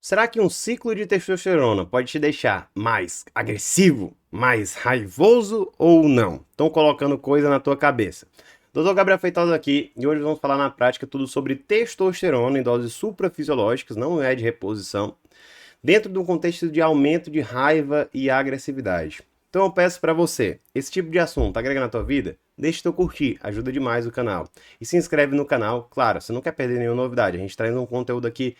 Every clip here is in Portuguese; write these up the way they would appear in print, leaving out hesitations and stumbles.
Será que um ciclo de testosterona pode te deixar mais agressivo, mais raivoso ou não? Estão colocando coisa na tua cabeça. Doutor Gabriel Feitosa aqui e hoje vamos falar na prática tudo sobre testosterona em doses suprafisiológicas, não é de reposição, dentro de um contexto de aumento de raiva e agressividade. Então eu peço para você, esse tipo de assunto agrega na tua vida? Deixa teu curtir, ajuda demais o canal. E se inscreve no canal, claro, você não quer perder nenhuma novidade, a gente traz um conteúdo aqui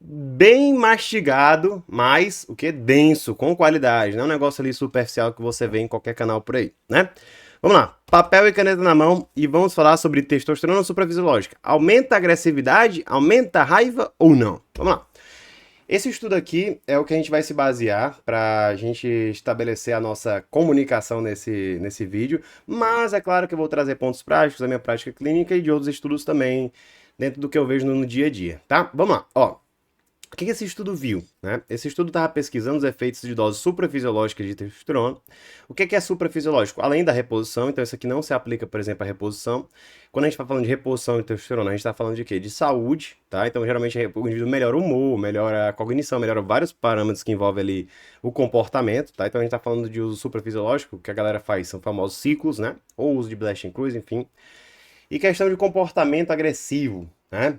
bem mastigado, mas o que? Denso, com qualidade. Não é um negócio ali superficial que você vê em qualquer canal por aí, né? Vamos lá, papel e caneta na mão e vamos falar sobre testosterona suprafisiológica. Aumenta a agressividade, aumenta a raiva ou não? Vamos lá. Esse estudo aqui é o que a gente vai se basear para a gente estabelecer a nossa comunicação nesse vídeo, mas é claro que eu vou trazer pontos práticos da minha prática clínica e de outros estudos também dentro do que eu vejo no dia a dia, tá? Vamos lá, ó. O que esse estudo viu? Né? Esse estudo estava pesquisando os efeitos de doses suprafisiológicas de testosterona. O que é suprafisiológico? Além da reposição, então isso aqui não se aplica, por exemplo, à reposição. Quando a gente está falando de reposição de testosterona, a gente está falando de quê? De saúde, tá? Então, geralmente, o indivíduo melhora o humor, melhora a cognição, melhora vários parâmetros que envolvem ali o comportamento, tá? Então, a gente está falando de uso suprafisiológico, que a galera faz, são famosos ciclos, né? Ou uso de Blast and Cruise, enfim. E questão de comportamento agressivo, né?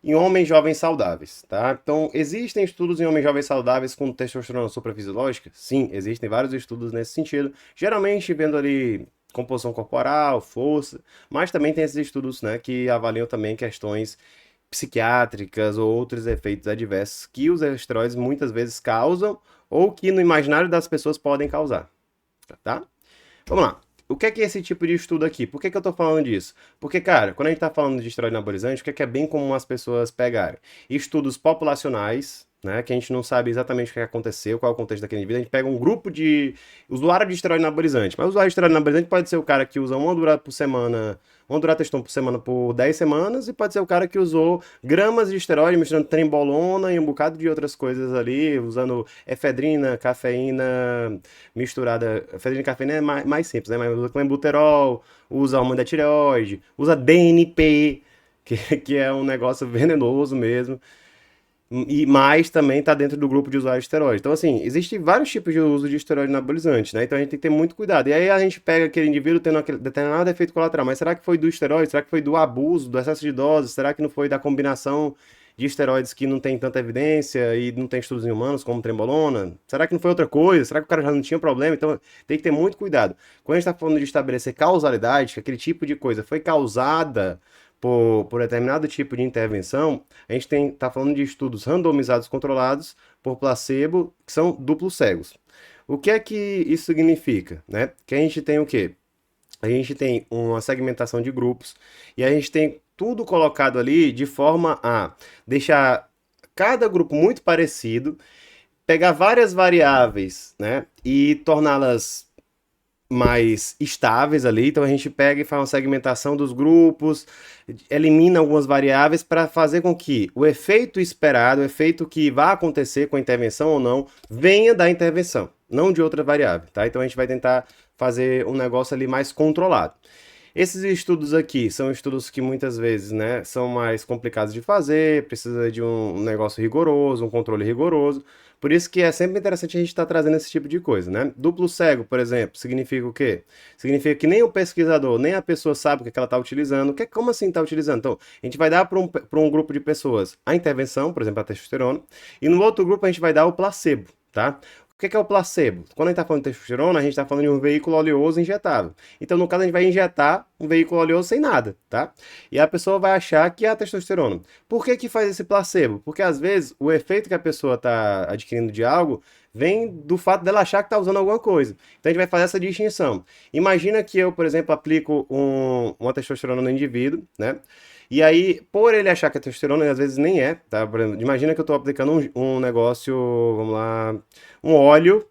Em homens jovens saudáveis, tá? Então, existem estudos em homens jovens saudáveis com testosterona suprafisiológica? Sim, existem vários estudos nesse sentido, geralmente vendo ali composição corporal, força, mas também tem esses estudos, né, que avaliam também questões psiquiátricas ou outros efeitos adversos que os esteroides muitas vezes causam ou que no imaginário das pessoas podem causar, tá? Vamos lá. O que é esse tipo de estudo aqui? Por que eu tô falando disso? Porque, cara, quando a gente tá falando de esteroide anabolizante, o que é bem comum as pessoas pegarem? Estudos populacionais, né, que a gente não sabe exatamente o que aconteceu, qual é o contexto daquele indivíduo, a gente pega um grupo de usuário de esteroide anabolizante, mas o usuário de esteroide anabolizante pode ser o cara que usa uma dura por semana, uma durateston por semana por 10 semanas, e pode ser o cara que usou gramas de esteroide, misturando trembolona e um bocado de outras coisas ali, usando efedrina, cafeína misturada. Efedrina e cafeína é mais simples, né? Mas usa clenbuterol, usa hormônio da tireoide, usa DNP, que é um negócio venenoso mesmo. E mais também está dentro do grupo de usuários de esteroide. Então, assim, existem vários tipos de uso de esteroide anabolizante, né? Então a gente tem que ter muito cuidado. E aí a gente pega aquele indivíduo tendo aquele determinado efeito colateral. Mas será que foi do esteroide? Será que foi do abuso, do excesso de dose? Será que não foi da combinação de esteroides que não tem tanta evidência e não tem estudos em humanos, como trembolona? Será que não foi outra coisa? Será que o cara já não tinha problema? Então tem que ter muito cuidado. Quando a gente está falando de estabelecer causalidade, que aquele tipo de coisa foi causada por determinado tipo de intervenção, a gente está falando de estudos randomizados controlados por placebo, que são duplos cegos. O que é que isso significa? Né? Que a gente tem o quê? A gente tem uma segmentação de grupos e a gente tem tudo colocado ali de forma a deixar cada grupo muito parecido, pegar várias variáveis, né, e torná-las mais estáveis ali, então a gente pega e faz uma segmentação dos grupos, elimina algumas variáveis para fazer com que o efeito esperado, o efeito que vai acontecer com a intervenção ou não, venha da intervenção, não de outra variável, tá? Então a gente vai tentar fazer um negócio ali mais controlado. Esses estudos aqui são estudos que muitas vezes, né, são mais complicados de fazer, precisa de um negócio rigoroso, um controle rigoroso. Por isso que é sempre interessante a gente estar trazendo esse tipo de coisa, né? Duplo cego, por exemplo, significa o quê? Significa que nem o pesquisador, nem a pessoa sabe o que ela está utilizando. Como assim está utilizando? Então, a gente vai dar para um grupo de pessoas a intervenção, por exemplo, a testosterona, e no outro grupo a gente vai dar o placebo, tá? O que é o placebo? Quando a gente está falando de testosterona, a gente está falando de um veículo oleoso injetável. Então, no caso, a gente vai injetar um veículo oleoso sem nada, tá? E a pessoa vai achar que é a testosterona. Por que faz esse placebo? Porque, às vezes, o efeito que a pessoa está adquirindo de algo vem do fato dela achar que está usando alguma coisa. Então, a gente vai fazer essa distinção. Imagina que eu, por exemplo, aplico uma testosterona no indivíduo, né? E aí, por ele achar que é testosterona, às vezes nem é, tá? Por exemplo, imagina que eu estou aplicando um negócio, vamos lá, um óleo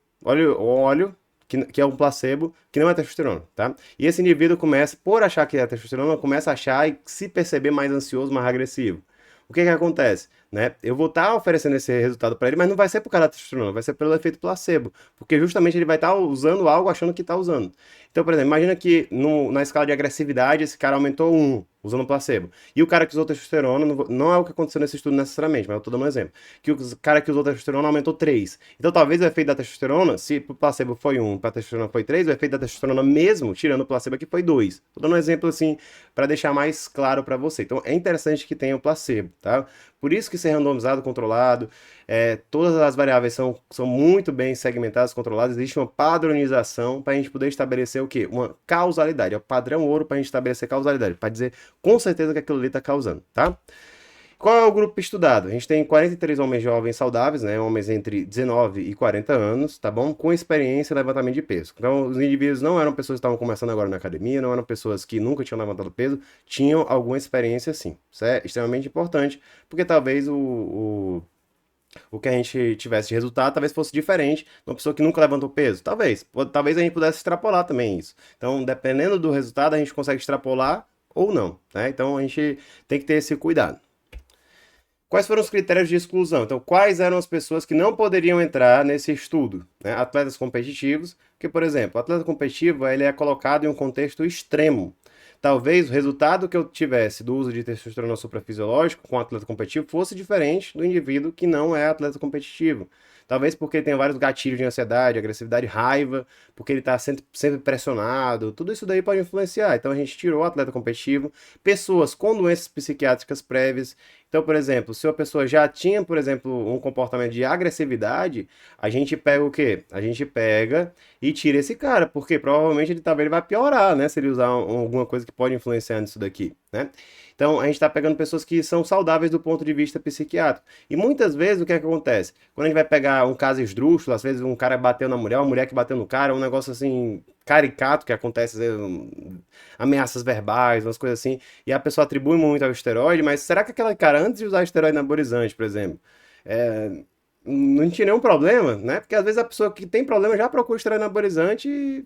que é um placebo, que não é testosterona, tá? E esse indivíduo começa, por achar que é testosterona, começa a achar e se perceber mais ansioso, mais agressivo. O que acontece? Né? Eu vou estar oferecendo esse resultado para ele, mas não vai ser por causa da testosterona, vai ser pelo efeito placebo, porque justamente ele vai estar usando algo achando que está usando. Então, por exemplo, imagina que na escala de agressividade esse cara aumentou 1, usando placebo. E o cara que usou testosterona, não é o que aconteceu nesse estudo necessariamente, mas eu tô dando um exemplo. Que o cara que usou testosterona aumentou 3. Então talvez o efeito da testosterona, se pro placebo foi 1, pra testosterona foi 3, o efeito da testosterona mesmo, tirando o placebo aqui, foi 2. Tô dando um exemplo assim, para deixar mais claro para você. Então é interessante que tenha o placebo, tá? Por isso que ser randomizado, controlado, todas as variáveis são muito bem segmentadas, controladas, existe uma padronização para a gente poder estabelecer o quê? Uma causalidade, é o padrão ouro para a gente estabelecer causalidade, para dizer com certeza que aquilo ali está causando, tá? Qual é o grupo estudado? A gente tem 43 homens jovens saudáveis, né? Homens entre 19 e 40 anos, tá bom? Com experiência em levantamento de peso. Então, os indivíduos não eram pessoas que estavam começando agora na academia, não eram pessoas que nunca tinham levantado peso, tinham alguma experiência sim. Isso é extremamente importante, porque talvez o que a gente tivesse de resultado talvez fosse diferente de uma pessoa que nunca levantou peso. Talvez a gente pudesse extrapolar também isso. Então, dependendo do resultado, a gente consegue extrapolar ou não, né? Então, a gente tem que ter esse cuidado. Quais foram os critérios de exclusão? Então, quais eram as pessoas que não poderiam entrar nesse estudo? Né? Atletas competitivos, porque, por exemplo, o atleta competitivo ele é colocado em um contexto extremo. Talvez o resultado que eu tivesse do uso de testosterona suprafisiológico com atleta competitivo fosse diferente do indivíduo que não é atleta competitivo. Talvez porque ele tenha vários gatilhos de ansiedade, agressividade, raiva, porque ele está sempre pressionado. Tudo isso daí pode influenciar. Então a gente tirou o atleta competitivo, pessoas com doenças psiquiátricas prévias. Então, por exemplo, se a pessoa já tinha, por exemplo, um comportamento de agressividade, a gente pega o quê? A gente pega e tira esse cara, porque provavelmente ele vai piorar, né? Se ele usar alguma coisa que pode influenciar nisso daqui, né? Então, a gente está pegando pessoas que são saudáveis do ponto de vista psiquiátrico. E muitas vezes o que é que acontece? Quando a gente vai pegar um caso esdrúxulo, às vezes um cara bateu na mulher, uma mulher que bateu no cara, um negócio assim caricato que acontece, às vezes, ameaças verbais, umas coisas assim, e a pessoa atribui muito ao esteroide, mas será que aquele cara, antes de usar esteroide anabolizante, por exemplo, não tinha nenhum problema, né? Porque às vezes a pessoa que tem problema já procura esteroide anabolizante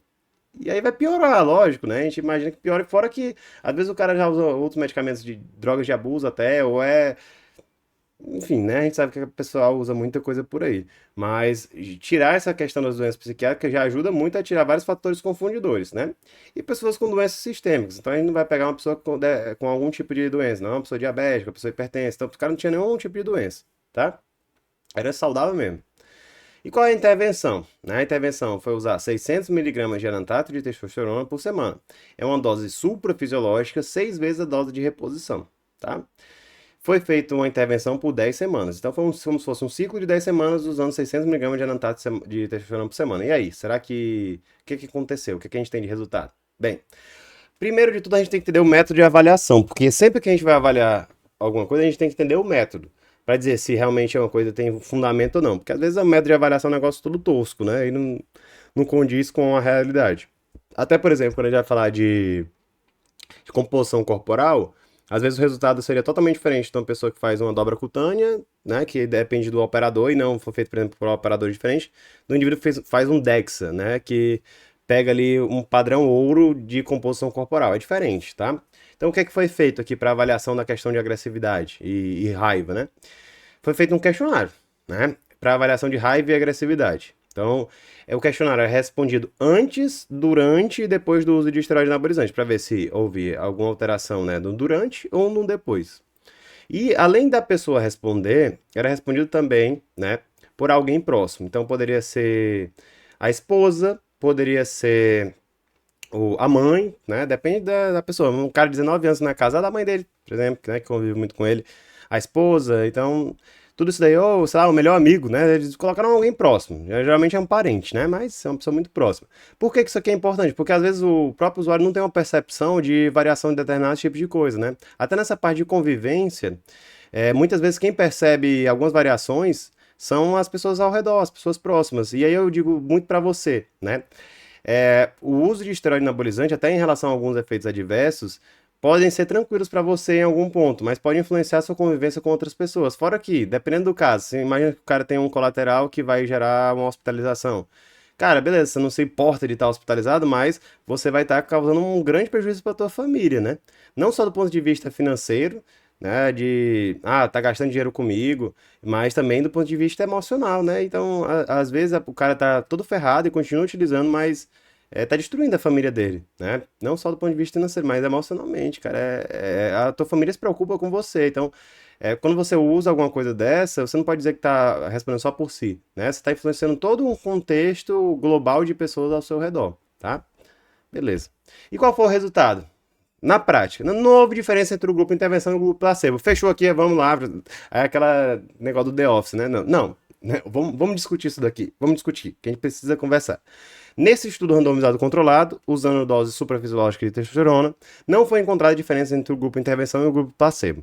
e aí vai piorar, lógico, né? A gente imagina que piore, fora que às vezes o cara já usa outros medicamentos de drogas de abuso até, ou enfim, né? A gente sabe que o pessoal usa muita coisa por aí. Mas tirar essa questão das doenças psiquiátricas já ajuda muito a tirar vários fatores confundidores, né? E pessoas com doenças sistêmicas. Então a gente não vai pegar uma pessoa com algum tipo de doença, não, uma pessoa diabética, uma pessoa hipertensa. Então o cara não tinha nenhum tipo de doença, tá? Era saudável mesmo. E qual é a intervenção? A intervenção foi usar 600 miligramas de anantato de testosterona por semana. É uma dose suprafisiológica, 6 vezes a dose de reposição, tá? Foi feita uma intervenção por 10 semanas. Então foi como se fosse um ciclo de 10 semanas usando 600 miligramas de anantato de testosterona por semana. E aí, será que... O que aconteceu? O que a gente tem de resultado? Bem, primeiro de tudo a gente tem que entender o método de avaliação, porque sempre que a gente vai avaliar alguma coisa, a gente tem que entender o método para dizer se realmente é uma coisa que tem fundamento ou não. Porque às vezes o método de avaliação é um negócio tudo tosco, né? E não condiz com a realidade. Até, por exemplo, quando a gente vai falar de composição corporal, às vezes o resultado seria totalmente diferente de uma pessoa que faz uma dobra cutânea, né, que depende do operador e não foi feito, por exemplo, por um operador diferente, do indivíduo que faz um DEXA, né, que pega ali um padrão ouro de composição corporal. É diferente, tá? Então, o que é que foi feito aqui para avaliação da questão de agressividade e raiva, né? Foi feito um questionário, né, para avaliação de raiva e agressividade. Então, o questionário é respondido antes, durante e depois do uso de esteroide anabolizante, para ver se houve alguma alteração, né, no durante ou no depois. E além da pessoa responder, era respondido também, né, por alguém próximo. Então, poderia ser a esposa, poderia ser a mãe, né, depende da pessoa. Um cara de 19 anos na casa da mãe dele, por exemplo, né, que convive muito com ele, a esposa, então tudo isso daí, ou, sei lá, o melhor amigo, né? Eles colocaram alguém próximo. Geralmente é um parente, né? Mas é uma pessoa muito próxima. Por que que isso aqui é importante? Porque às vezes o próprio usuário não tem uma percepção de variação de determinados tipos de coisa, né? Até nessa parte de convivência, muitas vezes quem percebe algumas variações são as pessoas ao redor, as pessoas próximas. E aí eu digo muito pra você, né? O uso de esteroide anabolizante, até em relação a alguns efeitos adversos, podem ser tranquilos para você em algum ponto, mas pode influenciar a sua convivência com outras pessoas. Fora que, dependendo do caso, você imagina que o cara tem um colateral que vai gerar uma hospitalização. Cara, beleza, você não se importa de estar hospitalizado, mas você vai estar causando um grande prejuízo para tua família, né? Não só do ponto de vista financeiro, né, tá gastando dinheiro comigo, mas também do ponto de vista emocional, né? Então, às vezes o cara tá todo ferrado e continua utilizando, mas tá destruindo a família dele, né? Não só do ponto de vista financeiro, mas emocionalmente, cara. A tua família se preocupa com você. Então, quando você usa alguma coisa dessa, você não pode dizer que tá respondendo só por si, né? Você tá influenciando todo um contexto global de pessoas ao seu redor, tá? Beleza. E qual foi o resultado? Na prática, não houve diferença entre o grupo intervenção e o grupo placebo. Fechou aqui, vamos lá. É aquela negócio do The Office, né? Não, né? Vamos discutir isso daqui. Vamos discutir, que a gente precisa conversar. Nesse estudo randomizado controlado, usando dose suprafisiológica de testosterona, não foi encontrada diferença entre o grupo intervenção e o grupo placebo.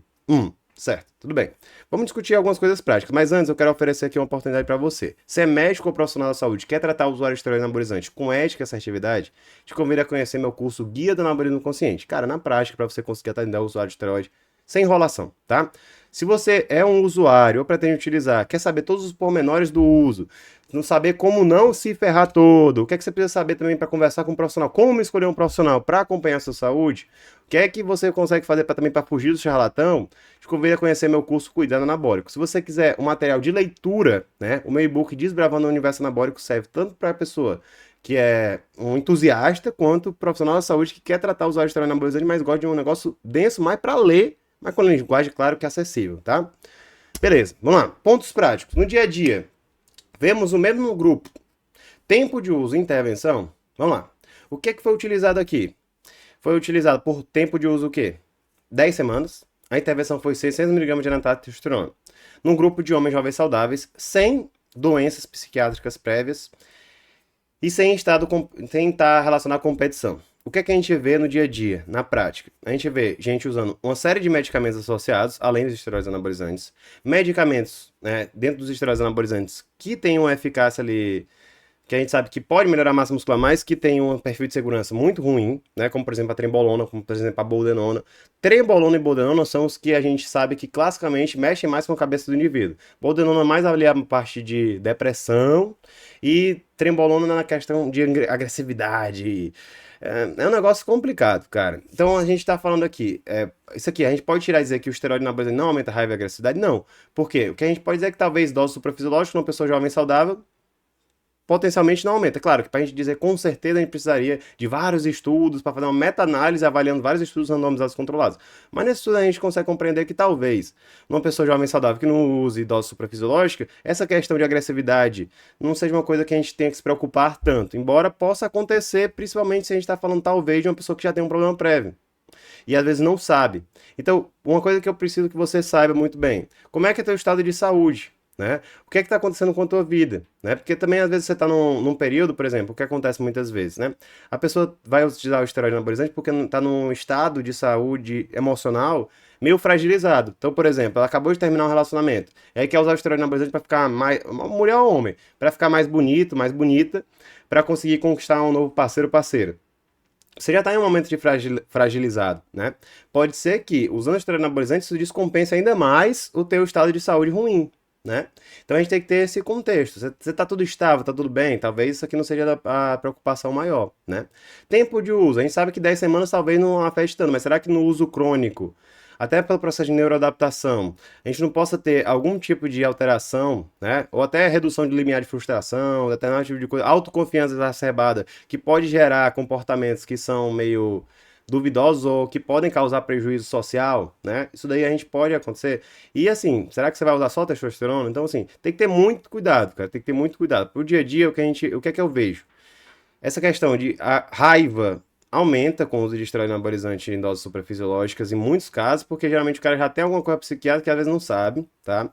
Certo, tudo bem. Vamos discutir algumas coisas práticas, mas antes eu quero oferecer aqui uma oportunidade para você. Se é médico ou profissional da saúde, quer tratar o usuário de esteroide anabolizante com ética e assertividade, te convido a conhecer meu curso Guia do Anabolismo Consciente. Cara, na prática, para você conseguir atender o usuário de esteroide sem enrolação, tá? Se você é um usuário ou pretende utilizar, quer saber todos os pormenores do uso, não saber como não se ferrar todo, o que é que você precisa saber também para conversar com um profissional, como escolher um profissional para acompanhar a sua saúde, o que é que você consegue fazer também para fugir do charlatão, te convido a conhecer meu curso Cuidado Anabólico. Se você quiser um material de leitura, né, o meu e-book Desbravando o Universo Anabólico serve tanto para a pessoa que é um entusiasta, quanto profissional da saúde que quer tratar os usuários de esteroide anabolizante, mas gosta de um negócio denso, mais para ler, mas com linguagem, claro, que é acessível, tá? Beleza, vamos lá. Pontos práticos. No dia a dia, vemos o mesmo grupo. Tempo de uso e intervenção. Vamos lá. O que foi utilizado aqui? Foi utilizado por tempo de uso o quê? 10 semanas. A intervenção foi 600 mg de anatato de testosterona. Num grupo de homens jovens saudáveis, sem doenças psiquiátricas prévias e sem estar relacionado à competição. O que é que a gente vê no dia a dia, na prática? A gente vê gente usando uma série de medicamentos associados, além dos esteroides anabolizantes, medicamentos, né, dentro dos esteroides anabolizantes que têm uma eficácia ali, que a gente sabe que pode melhorar a massa muscular, mas que tem um perfil de segurança muito ruim, né, como por exemplo a trembolona, como por exemplo a boldenona. Trembolona e boldenona são os que a gente sabe que classicamente mexem mais com a cabeça do indivíduo. Boldenona mais avaliada a parte de depressão e trembolona na questão de agressividade. É um negócio complicado, cara. Então a gente tá falando aqui, isso aqui, a gente pode tirar e dizer que o esteroide anabolizante não aumenta a raiva e a agressividade? Não. Por quê? O que a gente pode dizer é que talvez dose suprafisiológica numa pessoa jovem saudável potencialmente não aumenta. Claro que para a gente dizer com certeza a gente precisaria de vários estudos para fazer uma meta-análise avaliando vários estudos randomizados controlados. Mas nesse estudo a gente consegue compreender que talvez numa pessoa jovem saudável que não use dose suprafisiológica, essa questão de agressividade não seja uma coisa que a gente tenha que se preocupar tanto. Embora possa acontecer, principalmente se a gente está falando talvez de uma pessoa que já tem um problema prévio e às vezes não sabe. Então, uma coisa que eu preciso que você saiba muito bem, como é que é teu estado de saúde? Né? O que é que está acontecendo com a tua vida? Né? Porque também às vezes você está num período, por exemplo, o que acontece muitas vezes, né? A pessoa vai utilizar o esteroide anabolizante porque está num estado de saúde emocional meio fragilizado. Então, por exemplo, ela acabou de terminar um relacionamento, e aí quer usar o esteroide anabolizante para ficar mais, uma mulher ou homem, para ficar mais bonito, mais bonita, para conseguir conquistar um novo parceiro ou parceira. Você já está em um momento de fragilizado, né? Pode ser que usando o esteroide anabolizante isso descompense ainda mais o teu estado de saúde ruim. Né? Então a gente tem que ter esse contexto. Você tá tudo estável, tá tudo bem, talvez isso aqui não seja a preocupação maior, né? Tempo de uso, a gente sabe que 10 semanas talvez não afete tanto, mas será que no uso crônico, até pelo processo de neuroadaptação, a gente não possa ter algum tipo de alteração, né? Ou até redução de limiar de frustração, determinado tipo de coisa, autoconfiança exacerbada, que pode gerar comportamentos que são meio duvidosos ou que podem causar prejuízo social, né? Isso daí a gente pode acontecer. E assim, será que você vai usar só testosterona? Então, assim, tem que ter muito cuidado, cara. Tem que ter muito cuidado. Pro dia a dia, o que é que eu vejo? Essa questão de a raiva aumenta com o uso de esteroide anabolizante em doses suprafisiológicas em muitos casos, porque geralmente o cara já tem alguma coisa psiquiátrica que às vezes não sabe, tá?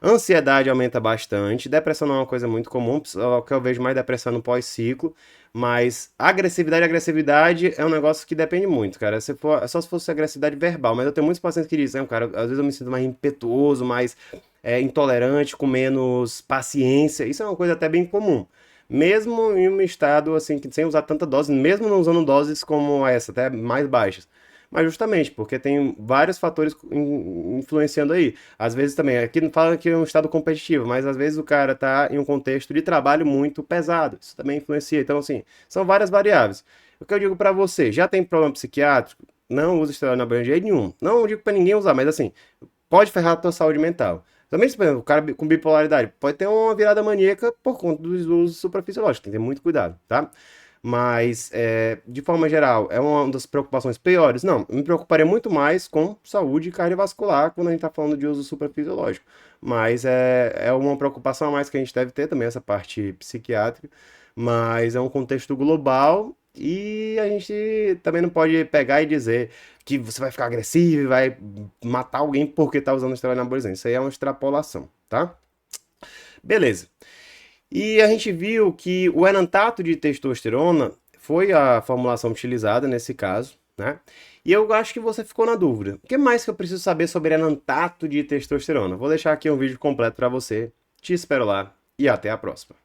Ansiedade aumenta bastante, depressão não é uma coisa muito comum, o que eu vejo mais depressão no pós-ciclo, mas agressividade é um negócio que depende muito, cara. Só se fosse agressividade verbal, mas eu tenho muitos pacientes que dizem, cara, às vezes eu me sinto mais impetuoso, mais intolerante, com menos paciência, isso é uma coisa até bem comum. Mesmo em um estado assim, sem usar tanta dose, mesmo não usando doses como essa, até mais baixas. Mas justamente porque tem vários fatores influenciando aí. Às vezes também, aqui não fala que é um estado competitivo, mas às vezes o cara tá em um contexto de trabalho muito pesado. Isso também influencia. Então, assim, são várias variáveis. O que eu digo pra você, já tem problema psiquiátrico? Não use esteroide anabolizante de jeito nenhum. Não digo pra ninguém usar, mas assim, pode ferrar a tua saúde mental. Também, por exemplo, o cara com bipolaridade pode ter uma virada maníaca por conta dos usos suprafisiológicos. Tem que ter muito cuidado, tá? Mas, de forma geral, é uma das preocupações piores? Não, eu me preocuparia muito mais com saúde cardiovascular quando a gente está falando de uso suprafisiológico. Mas é uma preocupação a mais que a gente deve ter também, essa parte psiquiátrica. Mas é um contexto global e a gente também não pode pegar e dizer que você vai ficar agressivo e vai matar alguém porque está usando esteroide anabolizante. Isso aí é uma extrapolação, tá? Beleza. E a gente viu que o enantato de testosterona foi a formulação utilizada nesse caso, né? E eu acho que você ficou na dúvida. O que mais que eu preciso saber sobre enantato de testosterona? Vou deixar aqui um vídeo completo para você. Te espero lá e até a próxima.